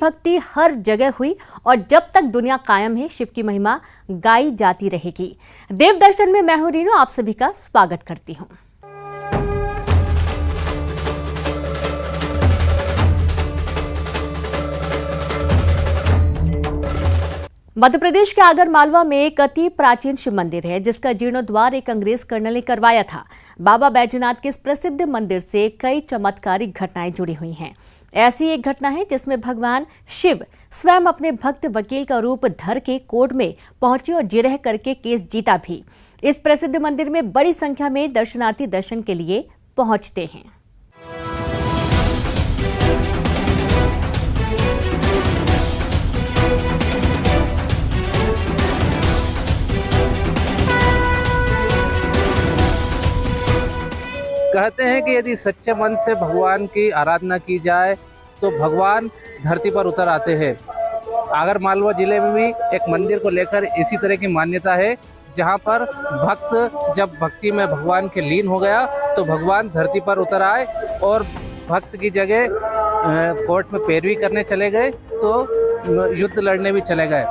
भक्ति हर जगह हुई और जब तक दुनिया कायम है शिव की महिमा गाई जाती रहेगी। देव दर्शन में मैं हूं रीनू, आप सभी का स्वागत करती हूं। मध्य प्रदेश के आगर मालवा में एक अति प्राचीन शिव मंदिर है जिसका जीर्णोद्वार एक अंग्रेज कर्नल ने करवाया था। बाबा बैजनाथ के इस प्रसिद्ध मंदिर से कई चमत्कारिक घटनाएं जुड़ी हुई हैं। ऐसी एक घटना है जिसमें भगवान शिव स्वयं अपने भक्त वकील का रूप धर के कोर्ट में पहुंचे और जिरह करके केस जीता भी। इस प्रसिद्ध मंदिर में बड़ी संख्या में दर्शनार्थी दर्शन के लिए पहुंचते हैं। कहते हैं कि यदि सच्चे मन से भगवान की आराधना की जाए तो भगवान धरती पर उतर आते हैं। आगर मालवा जिले में भी एक मंदिर को लेकर इसी तरह की मान्यता है, जहां पर भक्त जब भक्ति में भगवान के लीन हो गया तो भगवान धरती पर उतर आए और भक्त की जगह कोर्ट में पैरवी करने चले गए तो युद्ध लड़ने भी चले गए।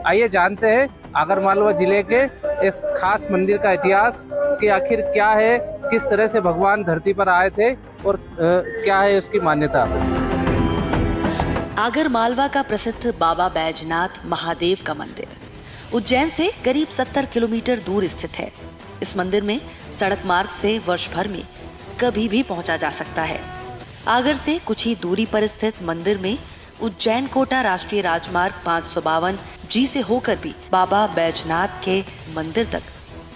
आइए जानते हैं आगर मालवा जिले के इस खास मंदिर का इतिहास कि आखिर क्या है, किस तरह से भगवान धरती पर आए थे और क्या है उसकी मान्यता। आगर मालवा का प्रसिद्ध बाबा बैजनाथ महादेव का मंदिर उज्जैन से करीब 70 किलोमीटर दूर स्थित है। इस मंदिर में सड़क मार्ग से वर्ष भर में कभी भी पहुंचा जा सकता है। आगर से कुछ ही दूरी पर स्थित मंदिर में उज्जैन कोटा राष्ट्रीय राजमार्ग 552 जी से होकर भी बाबा बैजनाथ के मंदिर तक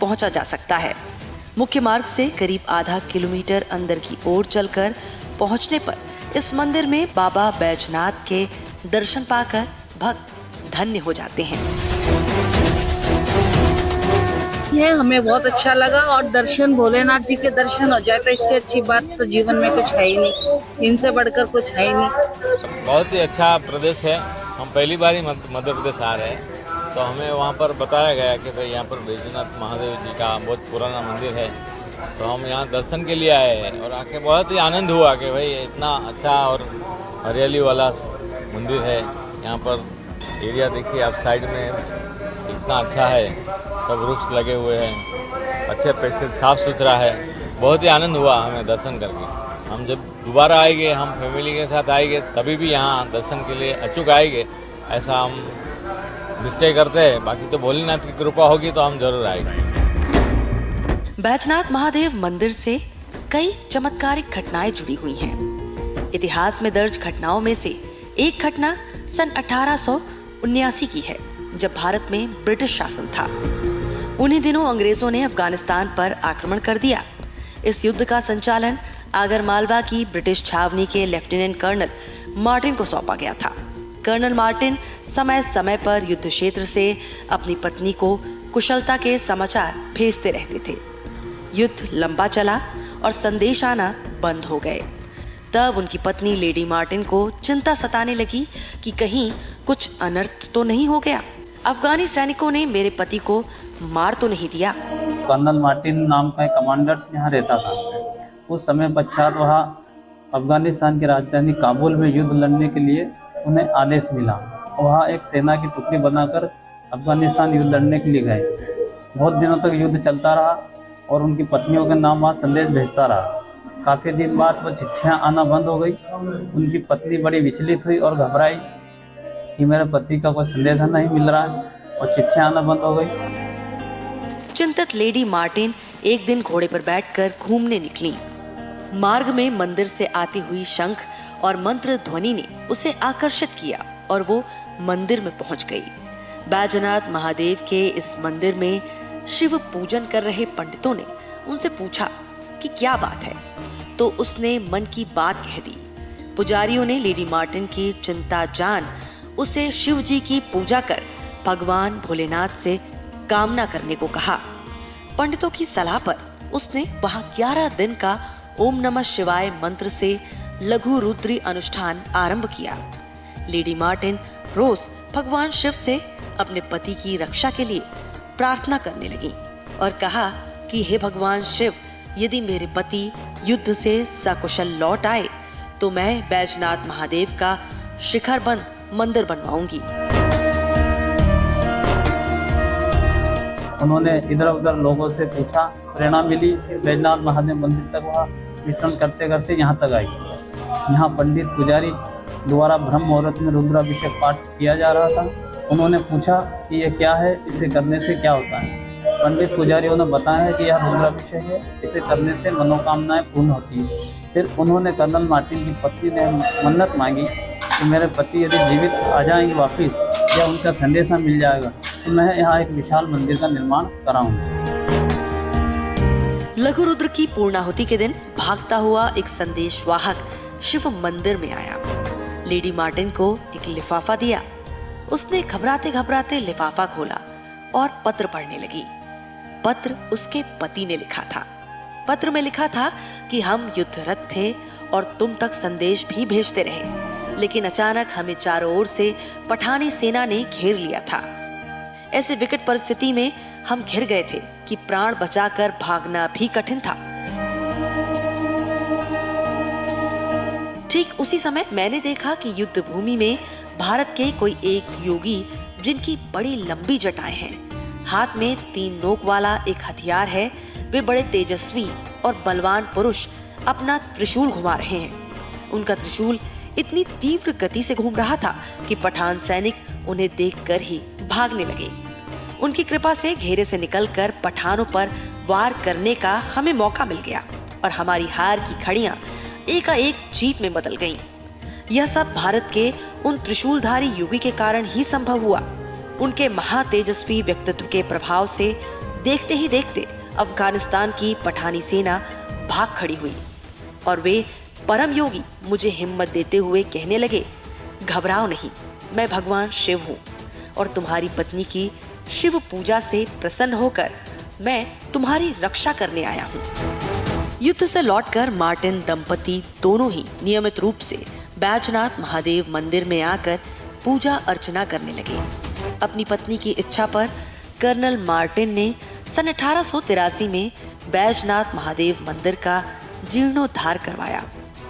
पहुंचा जा सकता है। मुख्य मार्ग से करीब आधा किलोमीटर अंदर की ओर चलकर पहुंचने पर इस मंदिर में बाबा बैजनाथ के दर्शन पाकर भक्त धन्य हो जाते हैं। ये हमें बहुत अच्छा लगा और दर्शन, भोलेनाथ जी के दर्शन हो जाए तो इससे अच्छी बात तो जीवन में कुछ है ही नहीं, इनसे बढ़कर कुछ है ही नहीं। बहुत ही अच्छा प्रदेश है। हम पहली बार ही मध्य प्रदेश आ रहे हैं तो हमें वहाँ पर बताया गया कि भाई यहाँ पर बैजनाथ महादेव जी का बहुत पुराना मंदिर है, तो हम यहाँ दर्शन के लिए आए हैं और आके बहुत ही आनंद हुआ कि भाई इतना अच्छा और हरियाली वाला मंदिर है। यहाँ पर एरिया देखिए आप, साइड में इतना अच्छा है, सब वृक्ष लगे हुए हैं, अच्छे पैसे, साफ सुथरा है। बहुत ही आनंद हुआ हमें दर्शन करके। हम जब दोबारा आएंगे, हम फैमिली के साथ आएंगे, तभी भी यहाँ दर्शन के लिए अचूक आएंगे, ऐसा हम निश्चय करते हैं। बाकी तो भोलेनाथ की कृपा होगी तो हम जरूर आएंगे। बैजनाथ महादेव मंदिर से कई चमत्कारिक घटनाएं जुड़ी हुई हैं। इतिहास में दर्ज घटनाओं में से एक घटना सन 1879 की है, जब भारत में ब्रिटिश शासन था। उन्हीं दिनों अंग्रेजों ने अफगानिस्तान पर आक्रमण कर दिया। इस युद्ध का संचालन आगर मालवा की ब्रिटिश छावनी के लेफ्टिनेंट कर्नल मार्टिन को सौंपा गया था। कर्नल मार्टिन समय समय पर युद्ध क्षेत्र से अपनी पत्नी को कुशलता के समाचार भेजते रहते थे। युद्ध लंबा चला और संदेश आना बंद हो गए। तब उनकी पत्नी लेडी मार्टिन को चिंता सताने लगी कि कहीं कुछ अनर्थ तो नहीं हो गया। अफगानी सैनिकों ने मेरे पति को मार तो नहीं दिया। कर्नल मार्टिन नाम का एक कमांडर यहाँ रहता था। उस समय पश्चात वहाँ अफगानिस्तान की राजधानी काबुल में युद्ध लड़ने के लिए उन्हें आदेश मिला। वहाँ एक सेना की टुकड़ी बनाकर अफगानिस्तान युद्ध लड़ने के लिए गए। बहुत दिनों तक युद्ध चलता रहा और उनकी पत्नियों के नाम वहाँ संदेश भेजता रहा। काफ़ी दिन बाद वो चिट्ठियाँ आना बंद हो गई। उनकी पत्नी बड़ी विचलित हुई और घबराई कि मेरे पति का कोई संदेश नहीं मिल रहा है और चिट्ठियाँ आना बंद हो गई। चिंतित लेडी मार्टिन एक दिन घोड़े पर बैठकर घूमने निकली। मार्ग में मंदिर से आती हुई शंख और मंत्र ध्वनि ने उसे आकर्षित किया और वो मंदिर में पहुंच गई। बैजनाथ महादेव के इस मंदिर में शिव पूजन कर रहे पंडितों ने उनसे पूछा कि क्या बात है, तो उसने मन की बात कह दी। पुजारियों ने लेडी मार्टिन की चिंता जान उसे शिव जी की पूजा कर भगवान भोलेनाथ से कामना करने को कहा। पंडितों की सलाह पर उसने वहां 11 दिन का ओम नमः शिवाय मंत्र से लघु रुद्री अनुष्ठान आरंभ किया। लेडी मार्टिन रोज भगवान शिव से अपने पति की रक्षा के लिए प्रार्थना करने लगी और कहा कि हे भगवान शिव, यदि मेरे पति युद्ध से सकुशल लौट आए तो मैं बैजनाथ महादेव का शिखरबंद मंदिर बनवाऊंगी। उन्होंने इधर उधर लोगों से पूछा, प्रेरणा मिली, फिर बैजनाथ महादेव मंदिर तक वह विचरण करते करते यहाँ तक आई। यहाँ पंडित पुजारी द्वारा ब्रह्म मुहूर्त में रुद्राभिषेक पाठ किया जा रहा था। उन्होंने पूछा कि यह क्या है, इसे करने से क्या होता है। पंडित पुजारियों ने बताया कि यह रुद्राभिषेक है, इसे करने से मनोकामनाएं पूर्ण होती हैं। फिर उन्होंने कर्नल मार्टिन की पत्नी ने मन्नत मांगी कि मेरे पति यदि जीवित आ जाएंगे वापिस या उनका संदेशा मिल जाएगा तो मैं यहाँ एक विशाल मंदिर का निर्माण कराऊंगा। लघु रुद्र की पूर्णाहुति के दिन भागता हुआ एक संदेशवाहक शिव मंदिर में आया। लेडी मार्टिन को एक लिफाफा दिया। उसने घबराते घबराते लिफाफा खोला और पत्र पढ़ने लगी। पत्र उसके पति ने लिखा था। पत्र में लिखा था कि हम युद्धरत थे और तुम तक संदेश भी भेजते रहे, लेकिन अचानक हमें चारों ओर से पठानी सेना ने घेर लिया था। ऐसे विकट परिस्थिति में हम घिर गए थे कि प्राण बचाकर भागना भी कठिन था। ठीक उसी समय मैंने देखा कि युद्ध भूमि में भारत के कोई एक योगी, जिनकी बड़ी लंबी जटाएं हैं, हाथ में 3 नोक वाला एक हथियार है, वे बड़े तेजस्वी और बलवान पुरुष अपना त्रिशूल घुमा रहे हैं। उनका त्रिशूल इतनी तीव्र गति से घूम रहा था कि पठान सैनिक उन्हें देखकर ही भागने लगे। उनकी कृपा से घेरे से निकलकर पठानों पर वार करने का हमें मौका मिल गया और हमारी हार की घड़ियां एकाएक जीत में बदल गईं। यह सब भारत के उन त्रिशूलधारी योगी के कारण ही संभव हुआ। उनके महातेजस्वी व्यक्तित्व के प्रभाव से देखते ही देखते अफगानिस्तान की पठानी सेना भाग खड़ी हुई और वे परम योगी मुझे हिम्मत देते हुए कहने लगे, घबराओ नहीं, मैं भगवान शिव हूँ और तुम्हारी पत्नी की शिव पूजा से प्रसन्न होकर मैं तुम्हारी रक्षा करने आया हूँ। युद्ध से लौटकर मार्टिन दंपति दोनों ही नियमित रूप से बैजनाथ महादेव मंदिर में आकर पूजा अर्चना करने लगे। अपनी पत्नी की इच्छा पर कर्नल मार्टिन ने सन 1883 में बैजनाथ महादेव मंदिर का जीर्णोद्धार करवाया,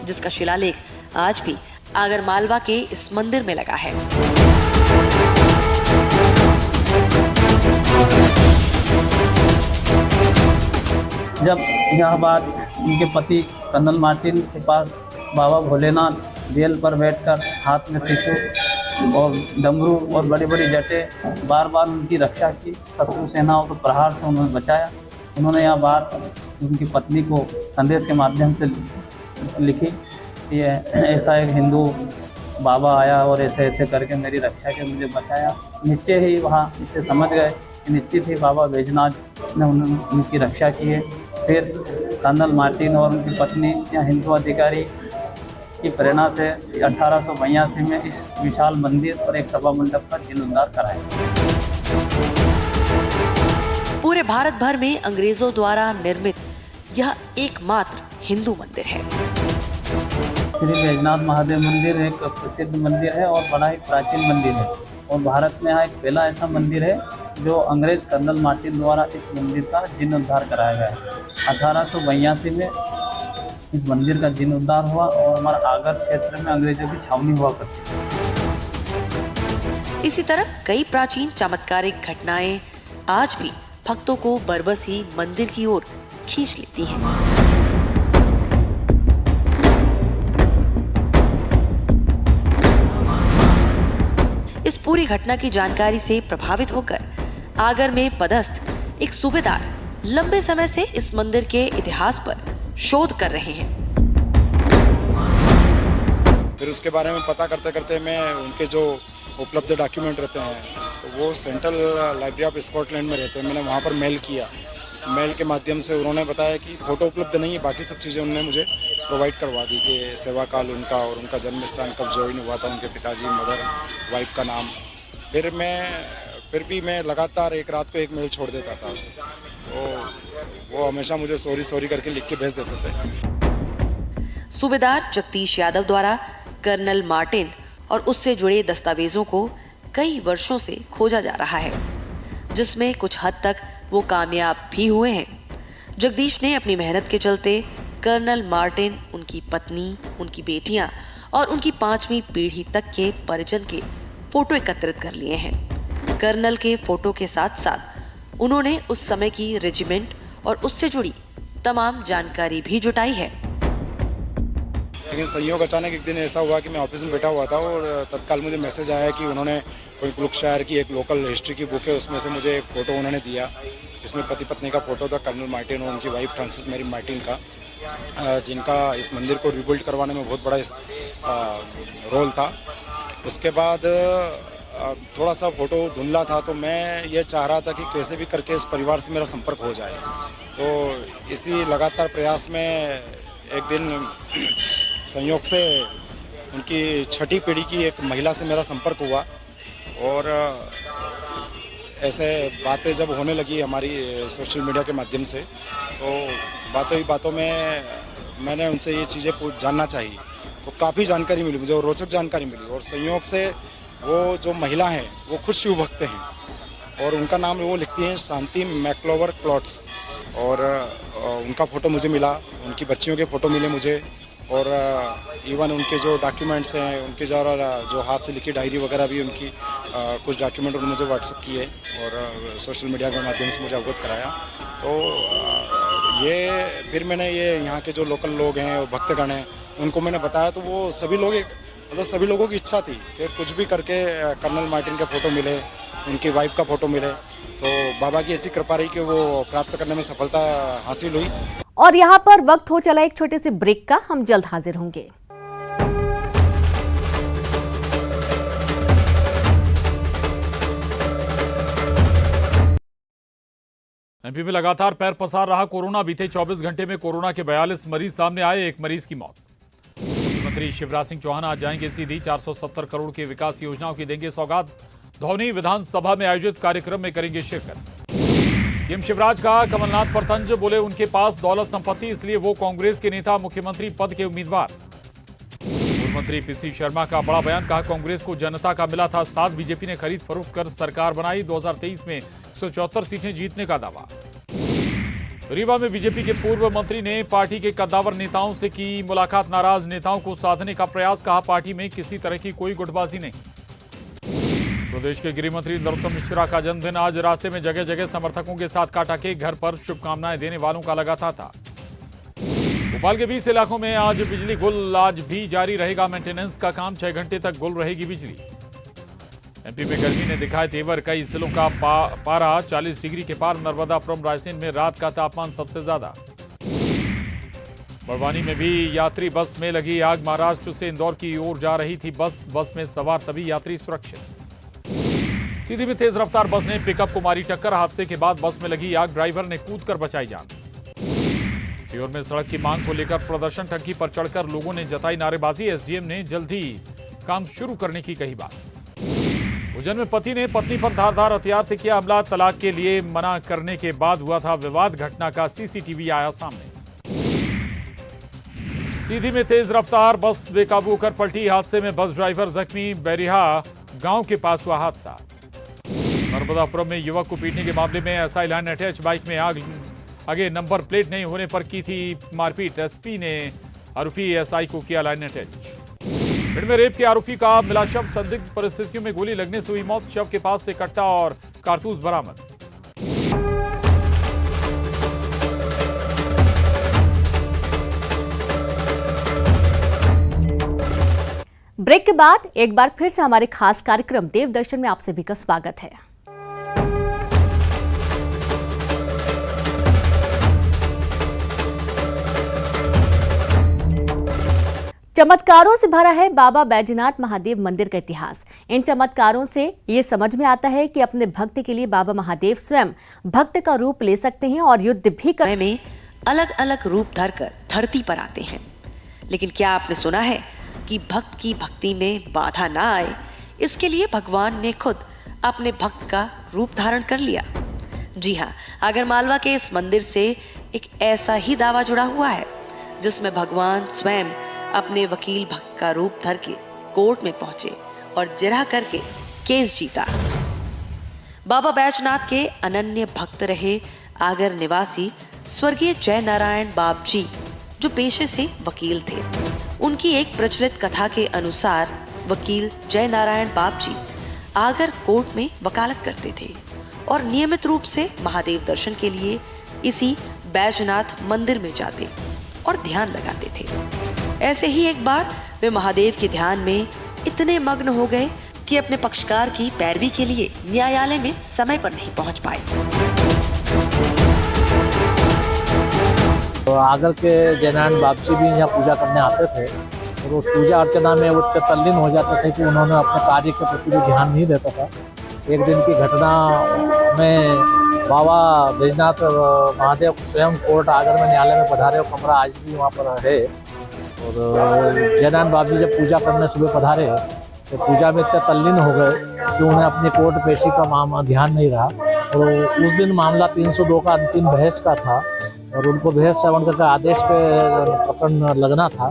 जिसका शिलालेख आज भी आगरमालवा के इस मंदिर में लगा है। जब यह बात उनके पति कर्नल मार्टिन के पास बाबा भोलेनाथ बेल पर बैठकर हाथ में त्रिशूल और डमरू और बड़ी बड़ी जटें बार बार उनकी रक्षा की, शत्रु सेनाओं को प्रहार से उन्होंने बचाया। उन्होंने यह बात उनकी पत्नी को संदेश के माध्यम से लिखी कि ऐसा एक हिंदू बाबा आया और ऐसे ऐसे करके मेरी रक्षा के मुझे बचाया। नीचे ही वहाँ इसे समझ गए कि निश्चित ही बाबा बैजनाथ ने उनकी रक्षा की है। फिर कर्नल मार्टिन और उनकी पत्नी या हिंदू अधिकारी की प्रेरणा से 1882 में इस विशाल मंदिर और एक सभा मंडप का जीर्णोद्धार कराया। पूरे भारत भर में अंग्रेजों द्वारा निर्मित यह एकमात्र हिंदू मंदिर है। श्री बैजनाथ महादेव मंदिर एक प्रसिद्ध मंदिर है और बड़ा ही प्राचीन मंदिर है और भारत में यहाँ एक पहला ऐसा मंदिर है जो अंग्रेज कर्नल मार्टिन द्वारा इस मंदिर का जीर्णोद्धार कराया गया है। 1882 में इस मंदिर का जीर्णोद्धार हुआ और हमारा आगर क्षेत्र में अंग्रेजों की छावनी हुआ करती थी। इसी तरह कई प्राचीन चमत्कारिक घटनाएं आज भी भक्तों को बरबस ही मंदिर की ओर खींच लेती हैं। इस पूरी घटना की जानकारी से प्रभावित होकर आगर में पदस्थ एक सूबेदार लंबे समय से इस मंदिर के इतिहास पर शोध कर रहे हैं। फिर उसके बारे में पता करते करते मैं उनके जो उपलब्ध डॉक्यूमेंट रहते हैं तो वो सेंट्रल लाइब्रेरी ऑफ स्कॉटलैंड में रहते हैं। मैंने वहाँ पर मेल किया। मेल के माध्यम से उन्होंने बताया कि फ़ोटो उपलब्ध नहीं है, बाकी सब चीज़ें उन्होंने मुझे प्रोवाइड करवा दी कि सेवा काल उनका और उनका जन्म स्थान कब ज्वाइन हुआ था, उनके पिताजी, मदर, वाइफ का नाम। फिर भी मैं लगातार एक रात को एक मेल छोड़ देता था तो वो हमेशा मुझे सॉरी करके लिख के भेज देते थे। सूबेदार जगदीश यादव द्वारा कर्नल मार्टिन और उससे जुड़े दस्तावेजों को कई वर्षों से खोजा जा रहा है, जिसमें कुछ हद तक वो कामयाब भी हुए हैं। जगदीश ने अपनी मेहनत के चलते कर्नल मार्टिन, उनकी पत्नी, उनकी बेटियां और उनकी 5वीं पीढ़ी तक के परिजन के फोटो एकत्रित कर लिए हैं। कर्नल के फोटो के साथ साथ उन्होंने उस समय की रेजिमेंट और उससे जुड़ी तमाम जानकारी भी जुटाई है। लेकिन संयोग अचानक एक दिन ऐसा हुआ कि मैं ऑफिस में बैठा हुआ था और तत्काल मुझे मैसेज आया कि उन्होंने कोई कुरुक्षायर की एक लोकल हिस्ट्री की बुक है, उसमें से मुझे एक फ़ोटो उन्होंने दिया जिसमें पति पत्नी का फ़ोटो था, कर्नल मार्टिन और उनकी वाइफ फ्रांसिस मैरी मार्टिन का, जिनका इस मंदिर को रिबिल्ड करवाने में बहुत बड़ा रोल था। उसके बाद थोड़ा सा फ़ोटो धुंधला था, तो मैं ये चाह रहा था कि कैसे भी करके इस परिवार से मेरा संपर्क हो जाए। तो इसी लगातार प्रयास में एक दिन संयोग से उनकी 6ठी पीढ़ी की एक महिला से मेरा संपर्क हुआ और ऐसे बातें जब होने लगी हमारी सोशल मीडिया के माध्यम से, तो बातों ही बातों में मैंने उनसे ये चीज़ें जानना चाहिए, तो काफ़ी जानकारी मिली मुझे और रोचक जानकारी मिली। और संयोग से वो जो महिला हैं वो खुद शिव भक्त हैं और उनका नाम वो लिखती हैं शांति मैक्लोवर क्लॉट्स, और उनका फ़ोटो मुझे मिला, उनकी बच्चियों के फ़ोटो मिले मुझे, और इवन उनके जो डॉक्यूमेंट्स हैं, उनके जो हाथ से लिखी डायरी वगैरह भी उनकी कुछ डॉक्यूमेंट उन्होंने मुझे व्हाट्सएप किए और सोशल मीडिया के माध्यम से मुझे अवगत कराया। तो ये फिर मैंने ये यहाँ के जो लोकल लोग हैं, भक्तगण हैं, उनको मैंने बताया, तो वो सभी लोग मतलब सभी लोगों की इच्छा थी कि कुछ भी करके कर्नल मार्टिन का फ़ोटो मिले, उनकी वाइफ का फ़ोटो मिले। तो बाबा की ऐसी कृपा रही कि वो प्राप्त करने में सफलता हासिल हुई। और यहाँ पर वक्त हो चला एक छोटे से ब्रेक का, हम जल्द हाजिर होंगे। एमपी में लगातार पैर पसार रहा कोरोना। बीते 24 घंटे में कोरोना के 42 मरीज सामने आए, एक मरीज की मौत। मुख्यमंत्री शिवराज सिंह चौहान आज जाएंगे सीधी, 470 करोड़ की विकास योजनाओं की देंगे सौगात। धौनी विधानसभा में आयोजित कार्यक्रम में करेंगे शिरकत। सीएम शिवराज का कमलनाथ पर तंज, बोले उनके पास दौलत संपत्ति इसलिए वो कांग्रेस के नेता मुख्यमंत्री पद के उम्मीदवार। पूर्व मंत्री पीसी शर्मा का बड़ा बयान, कहा कांग्रेस को जनता का मिला था साथ, बीजेपी ने खरीद फरोख्त कर सरकार बनाई, 2023 में 174 सीटें जीतने का दावा। रीवा में बीजेपी के पूर्व मंत्री ने पार्टी के कद्दावर नेताओं से की मुलाकात, नाराज नेताओं को साधने का प्रयास, कहा पार्टी में किसी तरह की कोई गुटबाजी नहीं। प्रदेश के गृह मंत्री नरोत्तम मिश्रा का जन्मदिन आज, रास्ते में जगह जगह समर्थकों के साथ काटा केक, घर पर शुभकामनाएं देने वालों का लगा था। भोपाल के 20 इलाकों में आज बिजली गुल, आज भी जारी रहेगा मेंटेनेंस का काम, 6 घंटे तक गुल रहेगी बिजली। एमपी में गर्मी ने दिखाए तेवर, कई जिलों का पारा 40 डिग्री के पार, नर्मदापुरम रायसेन में रात का तापमान सबसे ज्यादा। बड़वानी में भी यात्री बस में लगी आग, महाराष्ट्र से इंदौर की ओर जा रही थी बस में सवार सभी यात्री सुरक्षित। सीधी में तेज रफ्तार बस ने पिकअप को मारी टक्कर, हादसे के बाद बस में लगी आग, ड्राइवर ने कूदकर बचाई जान। सीहोर में सड़क की मांग को लेकर प्रदर्शन, टंकी पर चढ़कर लोगों ने जताई नारेबाजी, एसडीएम ने जल्दी काम शुरू करने की कही बात। उज्जैन में पति ने पत्नी पर धारदार हथियार से किया हमला, तलाक के लिए मना करने के बाद हुआ था विवाद, घटना का सीसीटीवी आया सामने। सीधी में तेज रफ्तार बस बेकाबू होकर पलटी, हादसे में बस ड्राइवर जख्मी, बैरिहा गांव के पास हुआ हादसा। नर्मदापुरम में युवक को पीटने के मामले में एसआई लाइन अटैच बाइक में आगे नंबर प्लेट नहीं होने पर की थी मारपीट, एसपी ने आरोपी एसआई को किया लाइन अटैच। भिंड में रेप के आरोपी का मिला शव, संदिग्ध परिस्थितियों में गोली लगने से हुई मौत, शव के पास से कट्टा और कारतूस बरामद। ब्रेक के बाद एक बार फिर से हमारे खास कार्यक्रम देव दर्शन में आप सभी का स्वागत है। चमत्कारों से भरा है बाबा बैजनाथ महादेव मंदिर का इतिहास। इन चमत्कारों से ये समझ में आता है कि अपने भक्त के लिए बाबा महादेव स्वयं भक्त का रूप ले सकते हैं और युद्ध भी कर में अलग अलग रूप धरकर धरती पर आते हैं। लेकिन क्या आपने सुना है कि भक्त की भक्ति में बाधा ना आए, इसके लिए भगवान ने खुद अपने भक्त का रूप धारण कर लिया। जी हाँ, आगरमालवा के इस मंदिर से एक ऐसा ही दावा जुड़ा हुआ है जिसमें भगवान स्वयं अपने वकील भक्त का रूप धर के कोर्ट में पहुंचे और जिरह करके केस जीता। बाबा बैजनाथ के अनन्य भक्त रहे आगर निवासी स्वर्गीय जय नारायण बाप जी, जो पेशे से वकील थे। उनकी एक प्रचलित कथा के अनुसार वकील जय नारायण बापजी आगर कोर्ट में वकालत करते थे और नियमित रूप से महादेव दर्शन के लिए इसी बैजनाथ मंदिर में जाते और ध्यान लगाते थे। ऐसे ही एक बार वे महादेव के ध्यान में इतने मग्न हो गए कि अपने पक्षकार की पैरवी के लिए न्यायालय में समय पर नहीं पहुंच पाए। तो आगर के जयनारायण बापजी भी यहाँ पूजा करने आते थे और उस पूजा अर्चना में वो तल्लीन हो जाते थे कि उन्होंने अपने कार्य के प्रति भी ध्यान नहीं देता था। एक दिन की घटना में बाबा बैजनाथ महादेव स्वयं कोर्ट आगर में न्यायालय में पधारे और कमरा आज भी वहाँ पर है। और जयनारायण बापजी जब पूजा करने सुबह पधारे तो पूजा में इतने तल्लीन हो गए कि उन्हें अपनी कोर्ट पेशी का ध्यान नहीं रहा। और उस दिन मामला 302 का अंतिम बहस का था और उनको बहस श्रवण करके आदेश पे पकड़ लगना था।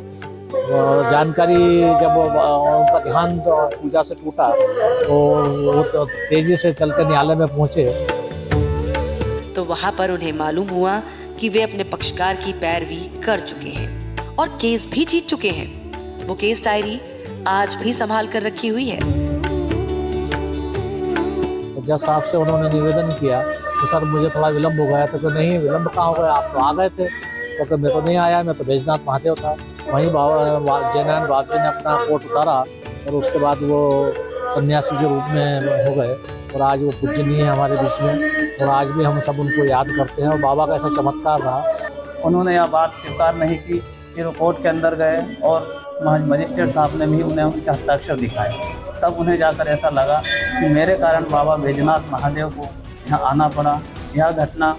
जानकारी जब उनका ध्यान पूजा से टूटा तो वो तेजी से चलकर न्यायालय में पहुंचे तो वहां पर उन्हें मालूम हुआ कि वे अपने पक्षकार की पैरवी कर चुके हैं और केस भी जीत चुके हैं। वो केस डायरी आज भी संभाल कर रखी हुई है। जज साहब से उन्होंने निवेदन किया कि सर मुझे थोड़ा विलम्ब हो गया। तो नहीं विलम्ब कहाँ हो गया, आप तो आ गए थे। तो मैं तो नहीं आया, मैं तो बैजनाथ महादेव था। वहीं जयनारायण बापजी ने अपना कोट उतारा और उसके बाद वो सन्यासी के रूप में हो गए और आज वो पूजनीय है हमारे बीच में और आज भी हम सब उनको याद करते हैं। और बाबा का ऐसा चमत्कार रहा, उन्होंने यह बात स्वीकार नहीं की। फिर वो कोर्ट के अंदर गए और मजिस्ट्रेट साहब ने भी उन्हें उनके हस्ताक्षर दिखाए। तब उन्हें जाकर ऐसा लगा कि मेरे कारण बाबा बैजनाथ महादेव को यहाँ आना पड़ा। यह घटना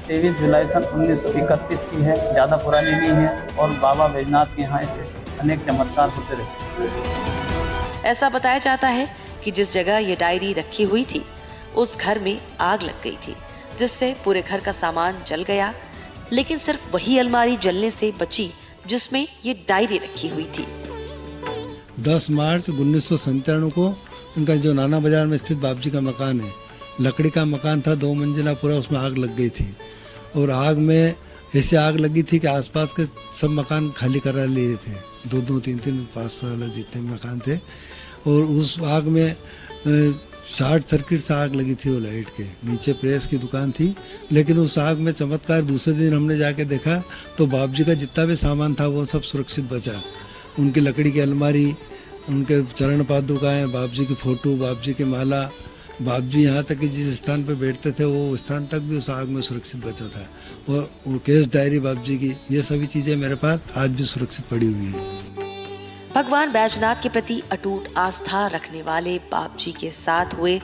23 जुलाई सन 1931 की है, ज़्यादा पुरानी नहीं है। और बाबा बैजनाथ के यहाँ ऐसे अनेक चमत्कार होते रहते। ऐसा बताया जाता है कि जिस जगह ये डायरी रखी हुई थी उस घर में आग लग गई थी, जिससे पूरे घर का सामान जल गया। लेकिन सिर्फ वही अलमारी जलने से बची जिसमें ये डायरी रखी हुई थी। 10 मार्च 1997 को उनका जो नाना बाजार में स्थित बापजी का मकान है, लकड़ी का मकान था, 2 मंजिला पूरा, उसमें आग लग गई थी। और आग में ऐसे आग लगी थी कि आसपास के सब मकान खाली करा लिए थे। 2-2, 3-3, 5 वाला जितने मकान थे। और उस आग में शॉर्ट सर्किट से आग लगी थी। वो लाइट के नीचे प्रेस की दुकान थी। लेकिन उस आग में चमत्कार, दूसरे दिन हमने जाके देखा तो बापजी का जितना भी सामान था वो सब सुरक्षित बचा। उनकी लकड़ी की अलमारी, उनके चरण पादुकाएँ, बापजी की फ़ोटो, बापजी की माला, बापजी यहाँ तक कि जिस स्थान पर बैठते थे वो स्थान तक भी उस आग में सुरक्षित बचा था। और केस डायरी बापजी की, ये सभी चीज़ें मेरे पास आज भी सुरक्षित पड़ी हुई हैं। भगवान बैजनाथ के प्रति अटूट आस्था रखने वाले बापजी के साथ हुए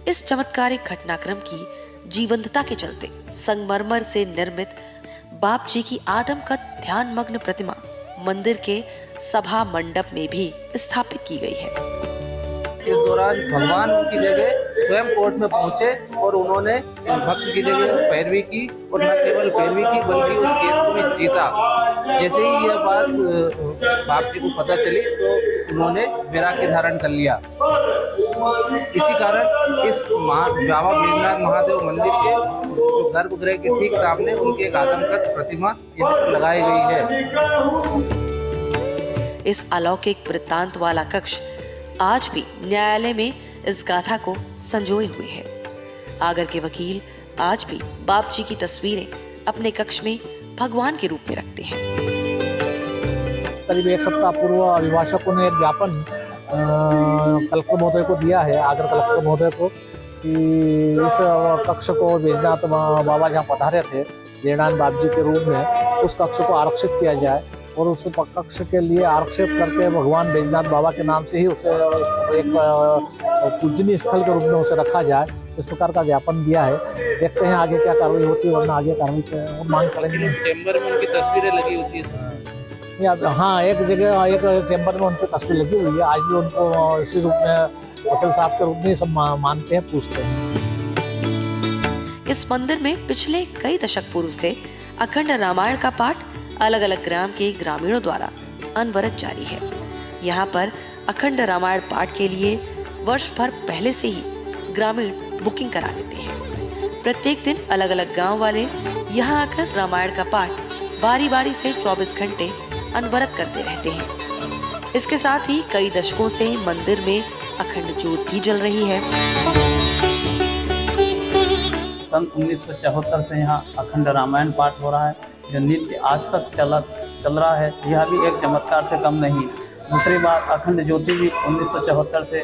इस चमत्कारिक घटनाक्रम की जीवंतता के चलते संगमरमर से निर्मित बापजी की आदमकद ध्यानमग्न प्रतिमा मंदिर के सभा मंडप में भी स्थापित की गई है। इस दौरान भगवान उनकी जगह स्वयं कोर्ट में पहुंचे और उन्होंने भक्त की जगह पैरवी की और न केवल पैरवी की बल्कि उस केस को भी जीता। जैसे ही यह बात बापजी को पता चली तो उन्होंने वैराग्य धारण कर लिया। इसी कारण इस बाबा बैजनाथ महादेव मंदिर के जो गर्भगृह के ठीक सामने उनकी एक आदमकद प्रतिमा यहाँ पर लगाई गई है। इस अलौकिक वृत्तांत वाला कक्ष आज भी न्यायालय में इस गाथा को संजोए हुए है। आगर के वकील आज भी बापजी की तस्वीरें अपने कक्ष में भगवान के रूप में रखते हैं। करीब 1 सप्ताह पूर्व अभिभाषकों ने एक ज्ञापन कलेक्टर महोदय को दिया है, आगर कलेक्टर महोदय को, कि इस कक्ष को बैजनाथ बाबा जहाँ पधारे थे जयनारायण बापजी के रूप में, उस कक्ष को आरक्षित किया जाए और उस कक्ष के लिए आरक्षित करके भगवान बैजनाथ बाबा के नाम से ही उसे एक पूजनीय स्थल के रूप में उसे रखा जाए। इस प्रकार का ज्ञापन दिया है। देखते हैं आगे क्या कार्रवाई होती है, वरना आगे कार्रवाई मांग करेंगे। चैम्बर में उनकी तस्वीरें लगी होती है। हाँ, एक जगह एक चैम्बर में उनकी तस्वीर लगी हुई है। आज भी उनको इसी रूप में वकील साहब के रूप में सब मानते हैं, पूछते हैं। इस मंदिर में पिछले कई दशक पूर्व से अखंड रामायण का पाठ अलग अलग ग्राम के ग्रामीणों द्वारा अनवरत जारी है। यहाँ पर अखंड रामायण पाठ के लिए वर्ष भर पहले से ही ग्रामीण बुकिंग करा लेते हैं। प्रत्येक दिन अलग अलग गांव वाले यहाँ आकर रामायण का पाठ बारी बारी से 24 घंटे अनवरत करते रहते हैं। इसके साथ ही कई दशकों से मंदिर में अखंड ज्योत भी जल रही है। सन 1974 से यहाँ अखंड रामायण पाठ हो रहा है, जो नित्य आज तक चल रहा है। यह भी एक चमत्कार से कम नहीं। दूसरी बात, अखंड ज्योति भी 1974 से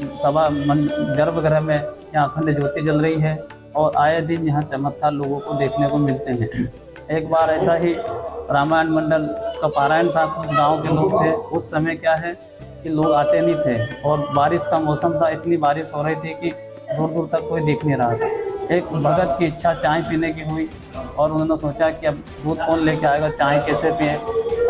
गर्भगृह में यहाँ अखंड ज्योति जल रही है और आए दिन यहाँ चमत्कार लोगों को देखने को मिलते हैं। एक बार ऐसा ही रामायण मंडल का पारायण था, कुछ गांव के लोग थे। उस समय क्या है कि लोग आते नहीं थे और बारिश का मौसम था, इतनी बारिश हो रही थी कि दूर दूर तक कोई दिख नहीं रहा था। एक भगत की इच्छा चाय पीने की हुई और उन्होंने सोचा कि अब दूध कौन लेके आएगा, चाय कैसे पिए।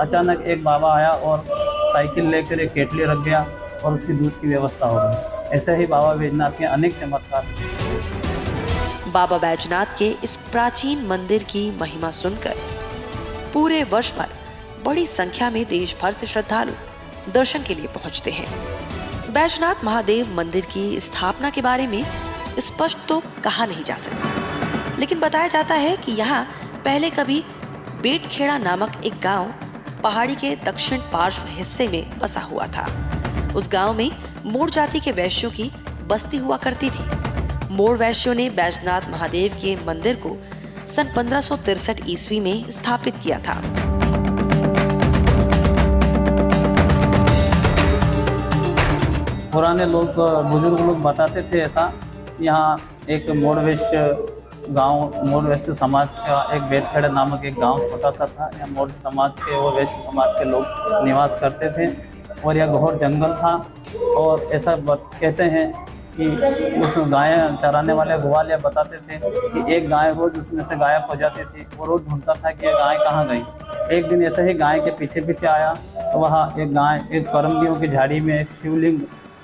अचानक एक बाबा आया और साइकिल लेकर एक केटली रख गया और उसकी दूध की व्यवस्था हो गई। ऐसे ही बाबा बैजनाथ के अनेक चमत्कार। बाबा बैजनाथ के इस प्राचीन मंदिर की महिमा सुनकर पूरे वर्ष भर बड़ी संख्या में देश भर से श्रद्धालु दर्शन के लिए पहुंचते हैं। बैजनाथ महादेव मंदिर की स्थापना के बारे में स्पष्ट तो कहा नहीं जा सकता, लेकिन बताया जाता है कि यहाँ पहले कभी बेटखेड़ा नामक एक गांव पहाड़ी के दक्षिण पार्श्व हिस्से में बसा हुआ था। उस गांव में मोड़ जाति के वैश्यों की बस्ती हुआ करती थी। मोड़ वैश्यों ने बैजनाथ महादेव के मंदिर को सन 1563 ईस्वी में स्थापित किया था। पुराने लोग, बुजुर्ग लोग बताते थे ऐसा। यहाँ एक मोड़ वैश्य समाज का एक बेटखेड़ा नामक एक गांव छोटा सा था। यहाँ मोड़ समाज के, वो वैश्य समाज के लोग निवास करते थे और यह घोर जंगल था। और ऐसा कहते हैं कि उस गाय चराने वाले ग्वाल बताते थे कि एक गाय रोज उसमें से गायब हो जाती थी। वो रोज ढूंढता था कि ये गाय कहाँ गई। एक दिन ऐसे ही गाय के पीछे पीछे आया तो वहाँ एक गाय एक करमलियों की झाड़ी में एक शिवलिंग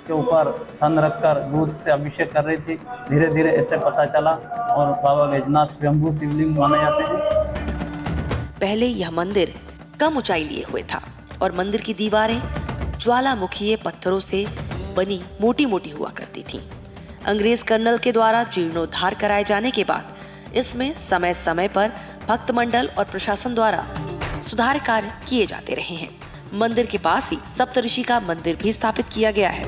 के ऊपर थन रखकर दूध से अभिषेक कर रही थी। धीरे धीरे ऐसे पता चला और बाबा बैजनाथ स्वयंभू शिवलिंग माने जाते हैं। पहले यह मंदिर कम ऊंचाई लिए हुए था और मंदिर की दीवारें ज्वालामुखीय पत्थरों से बनी मोटी मोटी हुआ करती थीं। अंग्रेज कर्नल के द्वारा जीर्णोद्धार कराए जाने के बाद इसमें समय समय पर भक्त मंडल और प्रशासन द्वारा सुधार कार्य किए जाते रहे हैं। मंदिर के पास ही सप्तऋषि का मंदिर भी स्थापित किया गया है।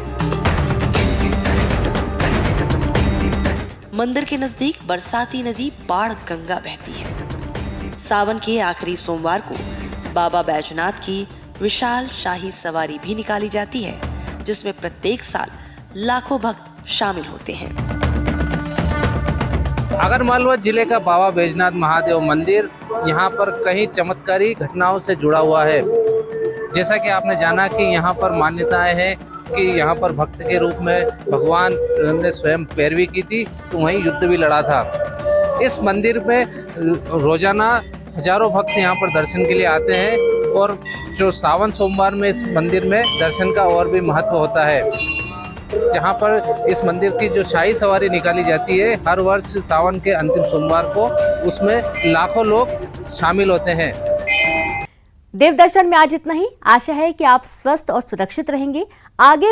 मंदिर के नजदीक बरसाती नदी बाण गंगा बहती है। सावन के आखिरी सोमवार को बाबा बैजनाथ की विशाल शाही सवारी भी निकाली जाती है, जिसमें प्रत्येक साल लाखों भक्त शामिल होते हैं। आगरमालवा जिले का बाबा बैजनाथ महादेव मंदिर यहाँ पर कई चमत्कारी घटनाओं से जुड़ा हुआ है। जैसा कि आपने जाना कि यहाँ पर मान्यताएं हैं कि यहाँ पर भक्त के रूप में भगवान ने स्वयं पैरवी की थी, तो वहीं युद्ध भी लड़ा था। इस मंदिर में रोजाना हजारों भक्त यहाँ पर दर्शन के लिए आते हैं और जो सावन सोमवार में इस मंदिर में दर्शन का और भी महत्व होता है। जहाँ पर इस मंदिर की जो शाही सवारी निकाली जाती है हर वर्ष सावन के अंतिम सोमवार को, उसमें लाखों लोग शामिल होते हैं। देव दर्शन में आज इतना ही। आशा है कि आप स्वस्थ और सुरक्षित रहेंगे। आगे